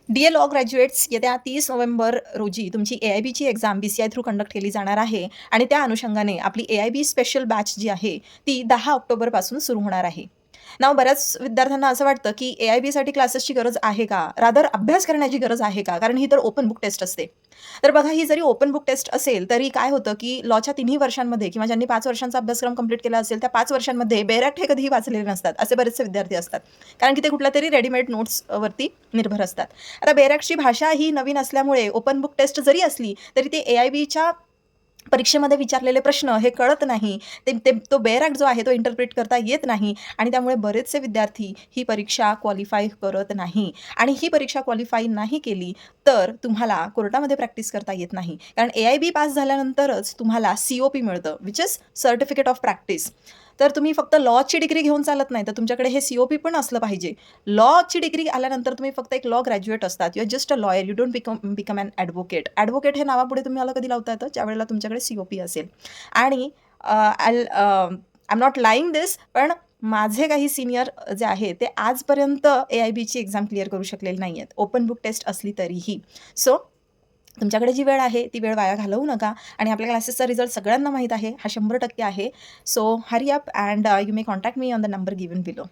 Dear law graduates, येत्या 30 November रोजी तुमची ए-आय-बीची एक्झाम बी-सी-आय थ्रू कंडक्ट केली जाणार आहे आणि त्या अनुषंगाने आपली ए-आय-बी स्पेशल बॅच जी आहे, ती 10 ऑक्टोबरपासून सुरू होणार आहे. नाव बऱ्याच विद्यार्थ्यांना असं वाटतं, की ए-आय-बीसाठी क्लासेसची गरज आहे का? रादर अभ्यास करण्याची गरज आहे का? कारण ही तर ओपन बुक टेस्ट असते. तर बघा, ही जरी ओपन बुक टेस्ट असेल, तरी काय होतं, की लॉच्या तिन्ही वर्षांमध्ये किंवा ज्यांनी 5 वर्षांचा अभ्यासक्रम कंप्लीट केला असेल, त्या 5 वर्षांमध्ये बेरॅक्ट हे कधीही वाचलेले नसतात. असे बरेचसे विद्यार्थी असतात. कारण की ते कुठल्यातरी रेडीमेड नोट्स वरती निर्भर असतात. आता बेरॅक्टची भाषा ही नवीन असल्यामुळे ओपन बुक टेस्ट जरी असली, तरी ते ए-आय-बीच्या परीक्षेमध्ये विचारलेले प्रश्न हे कळत नाही. ते ते तो बेअर जो आहे तो इंटरप्रिट करता येत नाही आणि त्यामुळे बरेचसे विद्यार्थी ही परीक्षा क्वालिफाय करत नाही आणि ही परीक्षा क्वालिफाय नाही केली, तर तुम्हाला कोर्टामध्ये प्रॅक्टिस करता येत नाही. कारण ए-आय-बी पास झाल्यानंतरच तुम्हाला सी-ओ-पी मिळतं, which is certificate of practice. तर तुम्ही फक्त लॉची डिग्री घेऊन चालत नाही, तर तुमच्याकडे हे सी-ओ-पी पण असलं पाहिजे. लॉची डिग्री आल्यानंतर तुम्ही फक्त एक लॉ ग्रॅज्युएट असतात. You are just a lawyer. You don't become an advocate. Advocate हे नावापुढे तुम्हाला कधी लावता येतं? ज्यावेळेला तुमच्याकडे सी-ओ-पी असेल. आणि आय एम नॉट लाइंग दिस, पण माझे काही सीनियर जे आहे ते आजपर्यंत ए-आय-बीची एक्झाम क्लिअर करू शकलेले नाही आहेत, ओपन बुक टेस्ट असली तरीही. सो तुमच्याकडे जी वेळ आहे ती वेळ वाया घालवू नका आणि आपल्या क्लासेसचा रिझल्ट सगळ्यांना माहीत आहे, हा 100% आहे. So hurry up and you may contact me on the number given below.